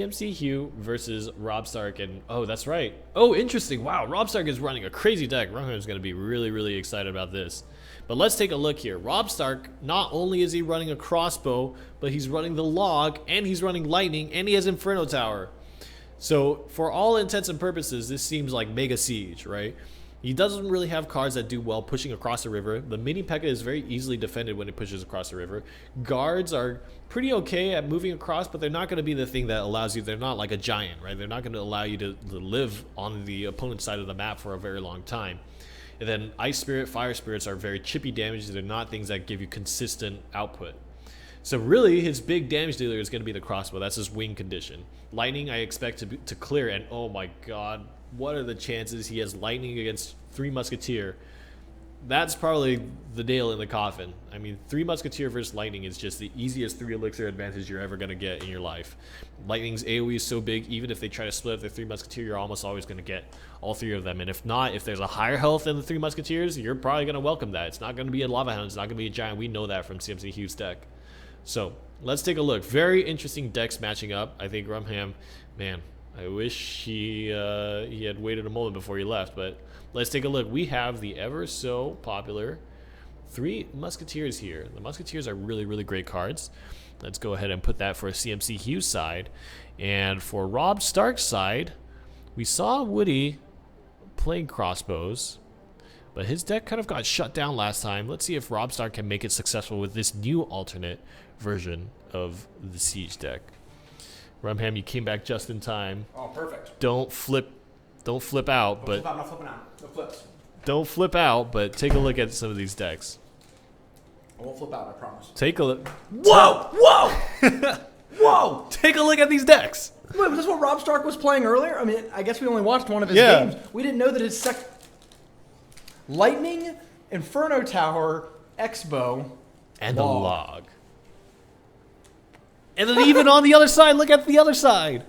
cMc Hugh versus Rob Stark, and oh, that's right. Oh, interesting. Wow, Rob Stark is running a crazy deck. Rohan is going to be really, really excited about this. But let's take a look here. Rob Stark, not only is he running a crossbow, but he's running the log, and he's running lightning, and he has Inferno Tower. So for all intents and purposes, this seems like Mega Siege, right? He doesn't really have cards that do well pushing across the river. The mini P.E.K.K.A. is very easily defended when it pushes across the river. Guards are pretty okay at moving across, but they're not going to be the thing that allows you. They're not like a giant, right? They're not going to allow you to live on the opponent's side of the map for a very long time. And then Ice Spirit, Fire Spirits are very chippy damage. They're not things that give you consistent output. So really, his big damage dealer is going to be the crossbow. That's his wing condition. Lightning, I expect to clear, and oh my god, what are the chances he has lightning against 3 Musketeer? That's probably the nail in the coffin. I mean, 3 Musketeer versus lightning is just the easiest 3 elixir advantage you're ever going to get in your life. Lightning's AoE is so big, even if they try to split up their 3 Musketeer, you're almost always going to get all 3 of them. And if not, if there's a higher health than the 3 Musketeers, you're probably going to welcome that. It's not going to be a Lava Hound, it's not going to be a Giant. We know that from cMc Hugh's deck. So let's take a look. Very interesting decks matching up. I think Rumham, man, I wish he had waited a moment before he left, but let's take a look. We have the ever so popular 3 Musketeers here. The Musketeers are really, really great cards. Let's go ahead and put that for cMc Hugh's side. And for Rob Stark's side, we saw Woody playing crossbows, but his deck kind of got shut down last time. Let's see if Rob Stark can make it successful with this new alternate version of the Siege deck. Rumham, you came back just in time. Oh, perfect. Don't flip out, don't flip out, not flipping out. No flips. Don't flip out, but take a look at some of these decks. I won't flip out, I promise. Take a look. Whoa! Whoa! Whoa! Take a look at these decks. Wait, was this what Rob Stark was playing earlier? I mean, I guess we only watched one of his games. We didn't know that his Lightning, Inferno Tower, X-Bow, and the log. And then even on the other side, look at the other side.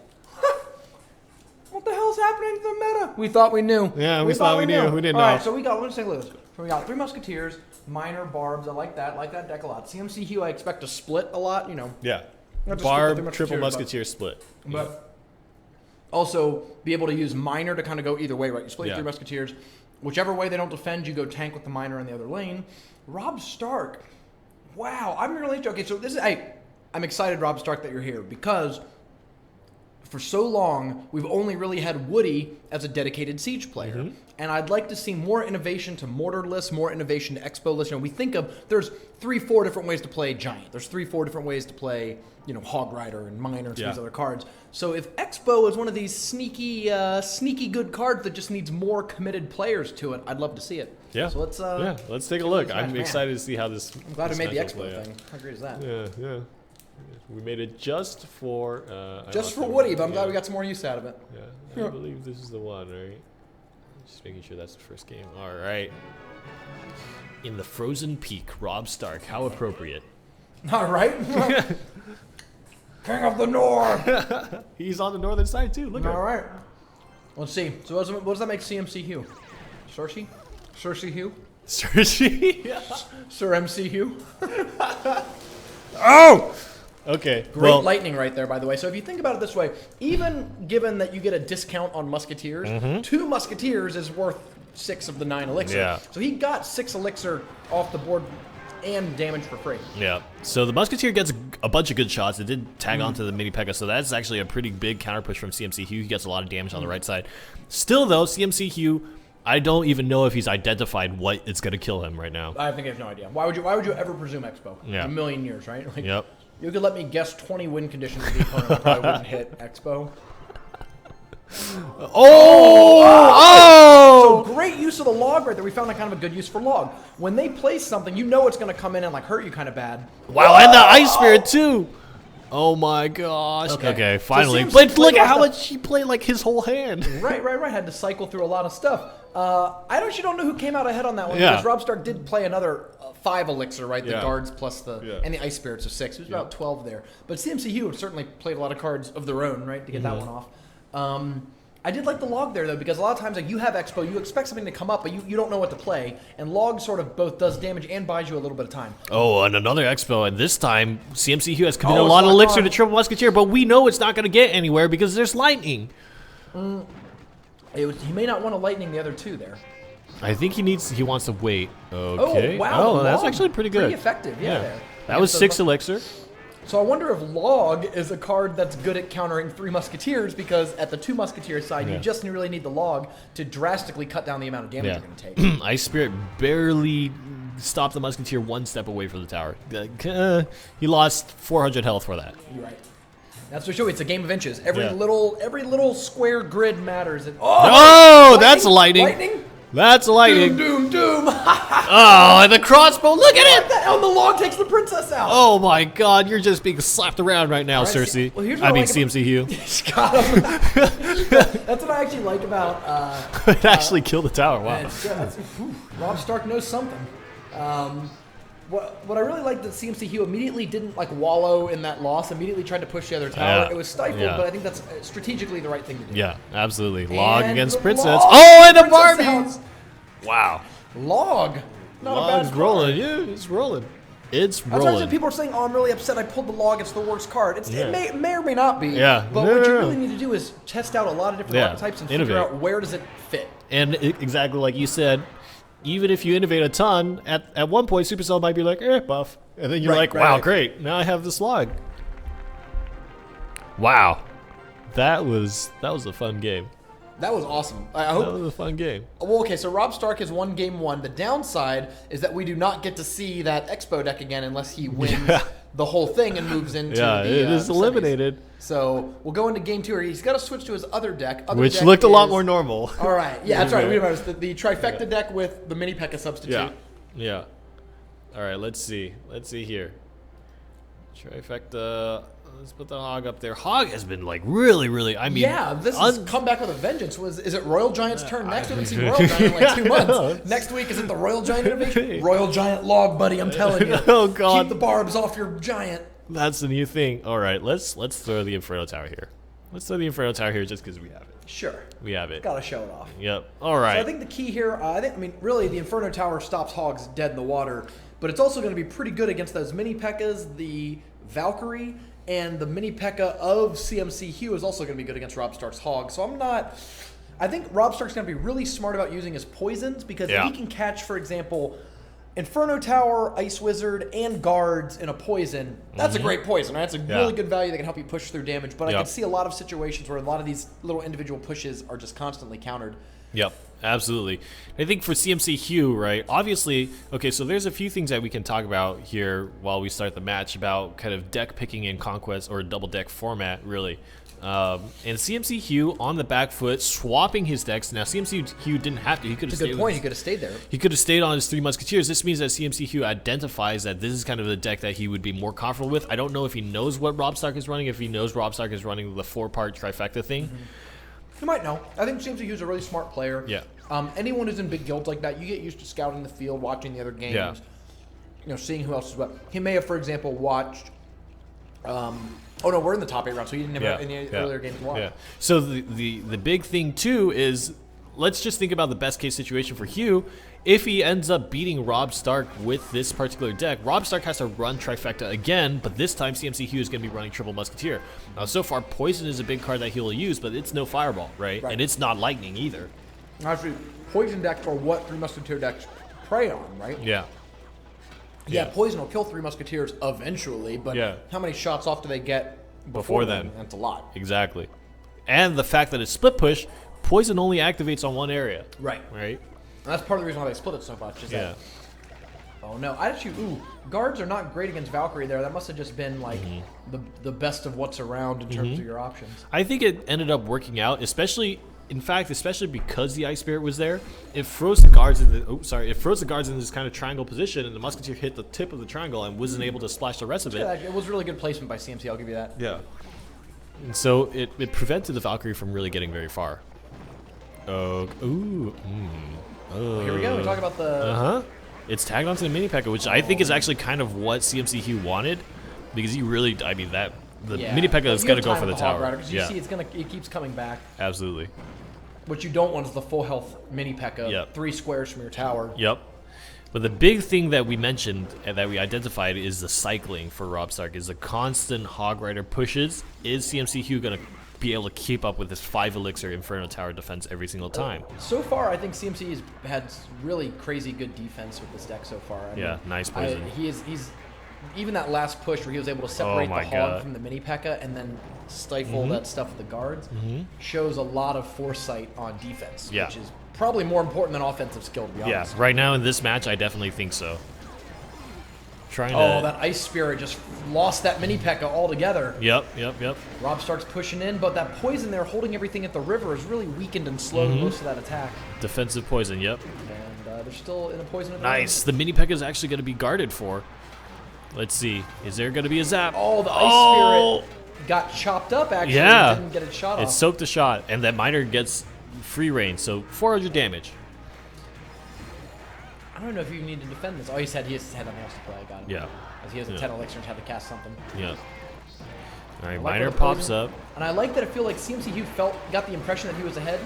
What the hell's happening to the meta? We thought we knew. Yeah, we thought we knew. We didn't know. All right, so we got, let's take a look. So we got 3 Musketeers, Minor, Barbs. I like that deck a lot. cMc Hugh, I expect to split a lot, you know. Yeah. Barb, triple Musketeer split. But also be able to use Minor to kind of go either way, right? You split your 3 Musketeers. Whichever way they don't defend, you go tank with the Minor in the other lane. Rob Stark. Wow, I'm really okay. So this is I'm excited, Rob Stark, that you're here because for so long we've only really had Woody as a dedicated Siege player, and I'd like to see more innovation to Mortarless, more innovation to Expo-less. You know, we think of there's 3-4 different ways to play Giant. There's 3-4 different ways to play, you know, Hog Rider and Minor and some of these other cards. So if Expo is one of these sneaky good cards that just needs more committed players to it, I'd love to see it. Yeah. So let's take a look. I'm excited to see how this. I'm glad we made the Expo thing. How great is that? Yeah. We made it just for Woody, but I'm glad we got some more use out of it. Yeah, I believe this is the one, right? Just making sure that's the first game. All right. In the Frozen Peak, Rob Stark. How appropriate. All right. King of the North. He's on the northern side too. Look at him. All right. Let's see. So what does that make cMc Hugh? Cersei? Cersei Hugh? Cersei? Yeah. Sir MC Hugh? Oh! Okay. Great lightning right there, by the way. So if you think about it this way, even given that you get a discount on Musketeers, 2 Musketeers is worth 6 of the 9 elixir. Yeah. So he got 6 elixir off the board and damage for free. Yeah. So the Musketeer gets a bunch of good shots. It did tag onto the mini P.E.K.K.A., so that's actually a pretty big counter push from cMc Hugh. He gets a lot of damage on the right side. Still, though, cMc Hugh, I don't even know if he's identified what it's going to kill him right now. I think I have no idea. Why would you ever presume Expo? Yeah. A million years, right? Like, yep. You could let me guess 20 win conditions of the opponent. I probably wouldn't hit Expo. Oh! So great use of the log right there. We found that kind of a good use for log. When they place something, you know it's going to come in and like hurt you kind of bad. Wow, and the Ice Spirit too. Oh my gosh. Okay, finally. So but look at how much he played, like his whole hand. Right. Had to cycle through a lot of stuff. I actually don't know who came out ahead on that one because Rob Stark did play another 5 elixir, right? The guards plus and the Ice Spirits of 6. It was about 12 there. But cMc Hugh certainly played a lot of cards of their own, right, to get that one off. I did like the log there, though, because a lot of times, like, you have Expo, you expect something to come up, but you don't know what to play, and log sort of both does damage and buys you a little bit of time. Oh, and another Expo, and this time, cMc Hugh has committed a lot of elixir to Triple Musketeer, but we know it's not going to get anywhere because there's lightning. He may not want to lightning the other two there. I think he wants to wait. Okay. Oh, wow. Oh, that's actually pretty good. Pretty effective, yeah. There. That was 6 elixir. So I wonder if Log is a card that's good at countering 3 Musketeers, because at the 2 Musketeer side, you just really need the Log to drastically cut down the amount of damage you're going to take. Ice Spirit barely stopped the Musketeer 1 step away from the tower. He lost 400 health for that. You're right. That's for sure. It's a game of inches. Every little square grid matters. That's lightning. Lightning? That's lightning. Doom, doom, doom. Oh, and the crossbow. Look at it. Oh, the log takes the princess out. Oh my God, you're just being slapped around right now, Cersei. Well, I mean, cMc Hugh. Got him. That's what I actually like about. It actually killed the tower. Wow. Rob Stark knows something. What I really liked that cMc Hugh immediately didn't like wallow in that loss. Immediately tried to push the other tower. It was stifled, but I think that's strategically the right thing to do. Yeah, absolutely. Log And against the Princess. log. Oh, and the Princess Barbies. Wow. Log. Not a bad Log's rolling. Yeah, it's rolling. It's That's rolling. why people are saying, "Oh, I'm really upset. I pulled the log. It's the worst card." It may or may not be. Yeah. But what you really need to do is test out a lot of different archetypes and figure out where does it fit. And exactly like you said, even if you innovate a ton, at one point Supercell might be like, buff. And then you're like, wow, great. Now I have this log. Wow. That was a fun game. That was awesome. I hope that was a fun game. Well, okay, so Rob Stark has won game 1. The downside is that we do not get to see that Expo deck again unless he wins the whole thing and moves into the it is eliminated. Semis. So we'll go into game 2 where he's got to switch to his other deck. Which looked a lot more normal. All right. Yeah, that's right. We remember the trifecta deck with the mini P.E.K.K.A. substitute. Yeah. All right, let's see. Let's see here. Trifecta. Let's put the Hog up there. Hog has been like really. I mean, this has come back with a vengeance. Is it Royal Giant's turn next? We haven't seen Royal Giant in like 2 months. Next week is it the Royal Giant innovation? Royal Giant log, buddy. I'm telling you. Oh God. Keep the barbs off your giant. That's the new thing. All right, let's throw the Inferno Tower here. Let's throw the Inferno Tower here just because we have it. Sure. We have it. Gotta show it off. Yep. All right. So I think the key here, really, the Inferno Tower stops Hogs dead in the water, but it's also going to be pretty good against those mini P.E.K.K.A.s, the Valkyrie, and the mini P.E.K.K.A. of cMc Hugh is also going to be good against Rob Stark's Hog. So I think Rob Stark's going to be really smart about using his poisons, because if he can catch, for example, Inferno Tower, Ice Wizard, and Guards in a poison, that's a great poison, right? That's a really good value that can help you push through damage. But I can see a lot of situations where a lot of these little individual pushes are just constantly countered. Yep, absolutely. I think for cMc Hugh, right, obviously, okay, so there's a few things that we can talk about here while we start the match about kind of deck picking in Conquest or double deck format, really. And cMc Hugh on the back foot, swapping his decks. Now, cMc Hugh didn't have to. He could have stayed. Good point. He could have stayed there. He could have stayed on his 3 Musketeers. This means that cMc Hugh identifies that this is kind of the deck that he would be more comfortable with. I don't know if he knows what Rob Stark is running, if he knows Rob Stark is running the 4-part trifecta thing. You might know. I think cMc Hugh's a really smart player. Yeah. Anyone who's in big guilds like that, you get used to scouting the field, watching the other games. Yeah. Seeing who else is what. He may have, for example, watched. Oh no, we're in the top 8 round, so you didn't have any earlier games to watch. Yeah. So the big thing too is, let's just think about the best case situation for Hugh. If he ends up beating Rob Stark with this particular deck, Rob Stark has to run Trifecta again, but this time cMc Hugh is going to be running Triple Musketeer. Now, so far, Poison is a big card that he'll use, but it's no Fireball, right? And it's not Lightning either. Actually, Poison decks are what 3 Musketeer decks prey on, right? Yeah. Yeah, Poison will kill 3 Musketeers eventually, but how many shots off do they get before then? That's a lot. Exactly. And the fact that it's split push, Poison only activates on one area. Right. Right? And that's part of the reason why they split it so much. Is that, oh no, Guards are not great against Valkyrie there. That must have just been like the best of what's around in terms of your options. I think it ended up working out, especially because the Ice Spirit was there. It froze the guards in this kind of triangle position, and the Musketeer hit the tip of the triangle and wasn't able to splash the rest of it. Yeah, it was really good placement by cMc, I'll give you that. Yeah. And so it prevented the Valkyrie from really getting very far. Here we go. We talk about the. It's tagged onto the mini P.E.K.K.A., which I think is actually kind of what cMc Hugh wanted, because he really, I mean, that the mini P.E.K.K.A. is going to go for the tower. Because you see it keeps coming back. Absolutely. What you don't want is the full health mini P.E.K.K.A. 3 squares from your tower. Yep. But the big thing that we mentioned and that we identified is the cycling for Rob Stark, is the constant Hog Rider pushes. Is cMc Hugh going to be able to keep up with this 5 elixir Inferno Tower defense every single time? So far, I think cMc has had really crazy good defense with this deck so far. I mean, nice poison. He's even that last push where he was able to separate the Hog from the mini P.E.K.K.A. and then stifle that stuff with the guards shows a lot of foresight on defense, which is probably more important than offensive skill, to be honest. Yeah, right now in this match, I definitely think so. That Ice Spirit just lost that mini P.E.K.K.A. altogether. Yep. Rob starts pushing in, but that poison there holding everything at the river is really weakened and slowed most of that attack. Defensive poison, yep. And they're still in a poison advantage. Nice. The mini P.E.K.K.A. is actually going to be guarded for. Let's see. Is there going to be a zap? Oh, the Ice Spirit got chopped up, actually. Yeah. Didn't get a shot off. It soaked a shot, and that miner gets free reign, so 400 damage. I don't know if you need to defend this. Oh, he had nothing else to play. I got him. Yeah. Because he has a 10 elixir and had to cast something. Yeah. All right, miner pops up. And I like that I feel like cMc Hugh got the impression that he was ahead.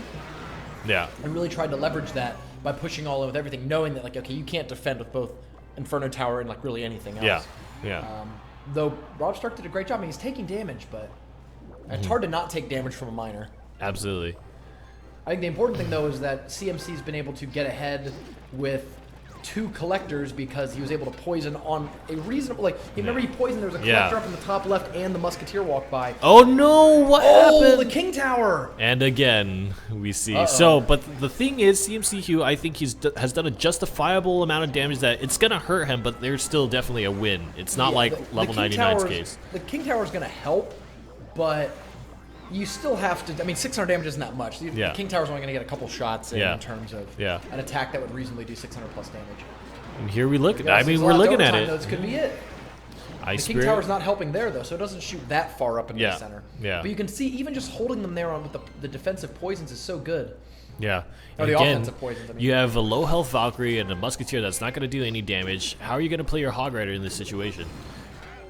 Yeah. And really tried to leverage that by pushing all in with everything, knowing that, like, okay, you can't defend with both Inferno Tower and, like, really anything else. Yeah. Though Rob Stark did a great job. I mean, he's taking damage, but it's hard to not take damage from a miner. Absolutely. I think the important thing, though, is that cMc's been able to get ahead with 2 collectors because he was able to poison on a reasonable, like, you remember he poisoned, there was a collector up in the top left and the musketeer walked by. Oh no, what happened? The King Tower! And again, we see. So, but the thing is, cMc Hugh, I think has done a justifiable amount of damage that it's going to hurt him, but there's still definitely a win. It's not like level 99's case. The King Tower is going to help, but you still have to, I mean, 600 damage isn't that much. The King Tower's only going to get a couple shots in terms of an attack that would reasonably do 600 plus damage. And here we look. I mean, we're looking at it. This could be it. The King Tower's not helping there, though, so it doesn't shoot that far up in the center. Yeah. But you can see, even just holding them there on with the defensive poisons is so good. Yeah. Or the offensive poisons, I mean. You have a low health Valkyrie and a Musketeer that's not going to do any damage. How are you going to play your Hog Rider in this situation?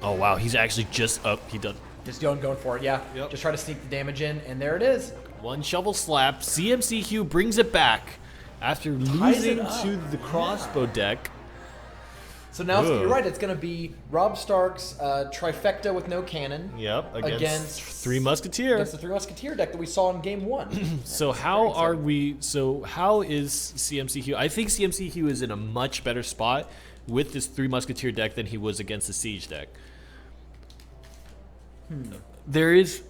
Oh, wow. He's actually just up. He done. Just going for it, yeah. Yep. Just try to sneak the damage in, and there it is. One shovel slap. cMc Hugh brings it back after losing to the crossbow deck. So now you're right. It's going to be Rob Stark's trifecta with no cannon. Yep. Against 3 Musketeer. Against the 3 Musketeer deck that we saw in game 1. So how are we? So how is cMc Hugh? I think cMc Hugh is in a much better spot with this 3 Musketeer deck than he was against the Siege deck. There is,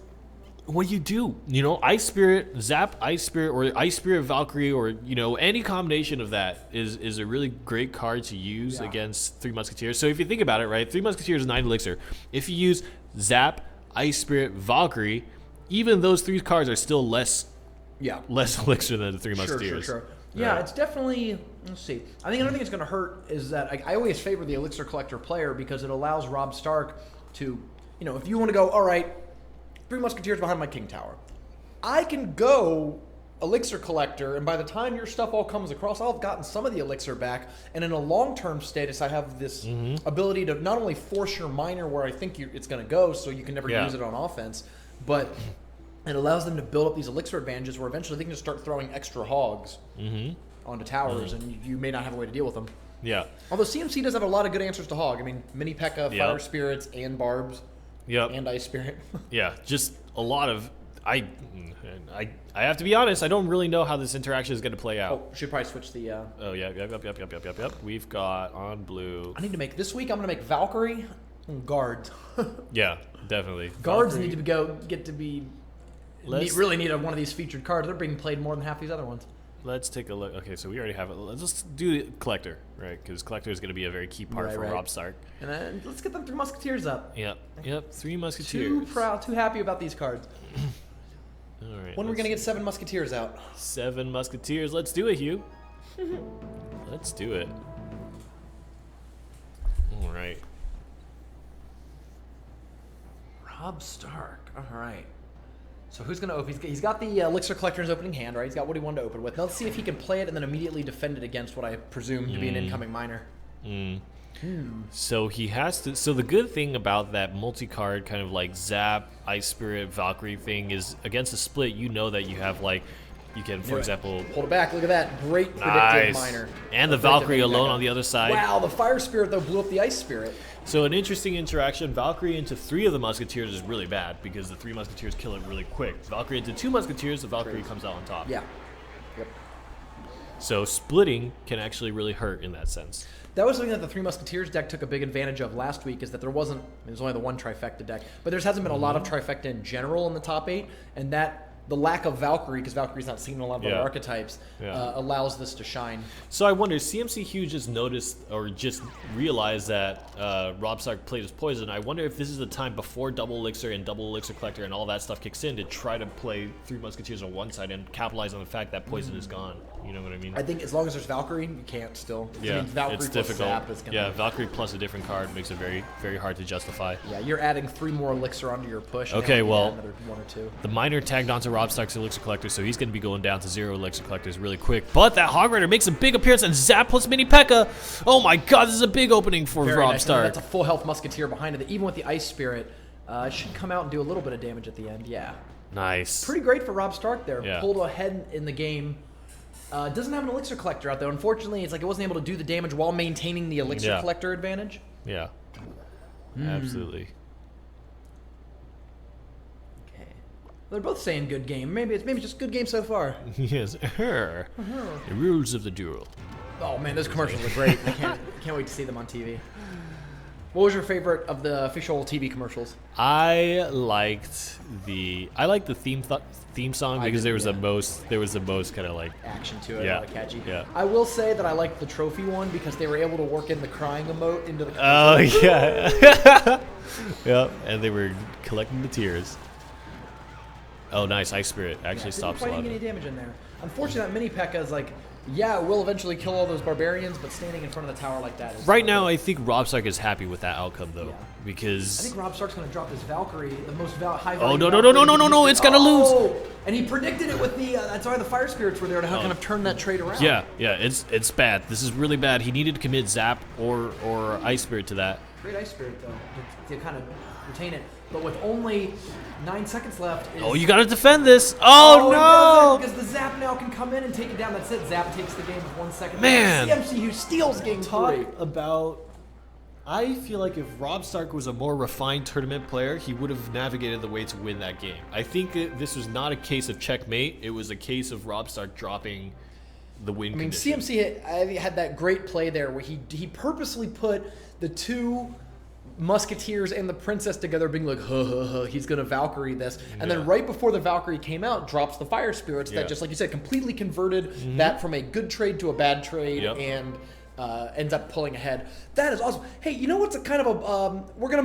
what do you do? You know, Ice Spirit, Zap Ice Spirit, or Ice Spirit Valkyrie, or, you know, any combination of that is a really great card to use against 3 Musketeers. So if you think about it, right, 3 Musketeers is 9 elixir. If you use Zap, Ice Spirit, Valkyrie, even those 3 cards are still less elixir than the 3 Musketeers. Sure. Yeah, it's definitely, let's see. I think another thing that's going to hurt is that I always favor the Elixir Collector player because it allows Rob Stark to, you know, if you want to go, all right, 3 Musketeers behind my King Tower, I can go Elixir Collector, and by the time your stuff all comes across, I'll have gotten some of the Elixir back, and in a long-term status, I have this ability to not only force your miner where I think it's going to go, so you can never use it on offense, but it allows them to build up these Elixir advantages where eventually they can just start throwing extra hogs onto towers, and you may not have a way to deal with them. Yeah. Although cMc does have a lot of good answers to hog. I mean, mini P.E.K.K.A, Fire Spirits, and Barbs. And Ice Spirit. Just a lot of... I have to be honest, I don't really know how this interaction is going to play out. Oh, should probably switch the... Oh, yep. We've got on blue... I need to make... This week, I'm going to make Valkyrie and Guards. Yeah, definitely. Guards need to really need one of these featured cards. They're being played more than half these other ones. Let's take a look. Okay, so we already have it. Let's just do Collector, right? Because Collector is going to be a very key part for Rob Stark. And then let's get them 3 Musketeers up. Yep. 3 Musketeers. Too proud, too happy about these cards. All right. When are we going to get 7 Musketeers out? 7 Musketeers. Let's do it, Hugh. Let's do it. All right. Rob Stark. All right. So who's going to open? He's got the Elixir Collector in his opening hand, right? He's got what he wanted to open with. Now let's see if he can play it and then immediately defend it against what I presume to be an incoming miner. So he has to. So the good thing about that multi-card kind of like Zap, Ice Spirit, Valkyrie thing is against a split. You know that you have like, you can, for example, hold it back. Look at that great predictive miner. And the Valkyrie alone on the other side. Wow, the Fire Spirit though blew up the Ice Spirit. So an interesting interaction. Valkyrie into 3 of the Musketeers is really bad because the 3 Musketeers kill it really quick. Valkyrie into 2 Musketeers, the Valkyrie comes out on top. Yeah. Yep. So splitting can actually really hurt in that sense. That was something that the 3 Musketeers deck took a big advantage of last week, is that there wasn't, there's only the 1 trifecta deck, but there hasn't been a lot of trifecta in general in the top 8, and that the lack of Valkyrie, because Valkyrie's not seen in a lot of other archetypes, allows this to shine. So I wonder, cMc Hugh just noticed or just realized that Rob Stark played his poison. I wonder if this is the time before Double Elixir and Double Elixir Collector and all that stuff kicks in to try to play 3 Musketeers on one side and capitalize on the fact that poison is gone. You know what I mean? I think as long as there's Valkyrie, you can't still. Yeah, I mean, Valkyrie it's plus difficult. Zap is gonna Valkyrie plus a different card makes it very, very hard to justify. Yeah, you're adding 3 more Elixir onto your push. Okay, well, another 1 or 2. The miner tagged onto Rob Stark's Elixir Collector, so he's going to be going down to 0 Elixir Collectors really quick. But that Hog Rider makes a big appearance, and Zap plus Mini P.E.K.K.A. Oh my god, this is a big opening for Very Rob nice. Stark. That's a full health Musketeer behind it. Even with the Ice Spirit, it should come out and do a little bit of damage at the end. Yeah. Nice. Pretty great for Rob Stark there. Yeah. Pulled ahead in the game. Doesn't have an Elixir Collector out there. Unfortunately, it's like it wasn't able to do the damage while maintaining the Elixir Collector advantage. Yeah. Absolutely. Okay. They're both saying good game. Maybe it's just good game so far. Yes. The rules of the duel. Oh man, those commercials are great. I can't wait to see them on TV. What was your favorite of the official TV commercials? I liked the theme song because there was the most kind of like action to it, yeah, catchy. Yeah. I will say that I liked the trophy one because they were able to work in the crying emote into the. Oh yeah. Yeah, and they were collecting the tears. Oh, nice. Ice Spirit actually stops a lot. Not fighting any damage in there. Unfortunately, that Mini P.E.K.K.A. is like, yeah, it will eventually kill all those barbarians, but standing in front of the tower like that is... Right now, I think Rob Stark is happy with that outcome, though, because... I think Rob Stark's going to drop his Valkyrie, the most high value... Oh, no, it's going to lose! And he predicted it with the... that's why the Fire Spirits were there to kind of turn that trade around. Yeah, it's bad. This is really bad. He needed to commit Zap or Ice Spirit to that. Great Ice Spirit, though, to kind of retain it. But with only 9 seconds left... Oh, you got to defend this! Oh, no! Because the Zap now can come in and take it down. That's it. Zap takes the game with 1 second. Man! cMc Hugh steals game 3. About... I feel like if Rob Stark was a more refined tournament player, he would have navigated the way to win that game. I think this was not a case of checkmate. It was a case of Rob Stark dropping the win condition. cMc had that great play there where he purposely put the 2 Musketeers and the Princess together being like, he's going to Valkyrie this. And then right before the Valkyrie came out, drops the Fire Spirits that, just like you said, completely converted that from a good trade to a bad trade and ends up pulling ahead. That is awesome. Hey, you know what's a kind of a... we're going to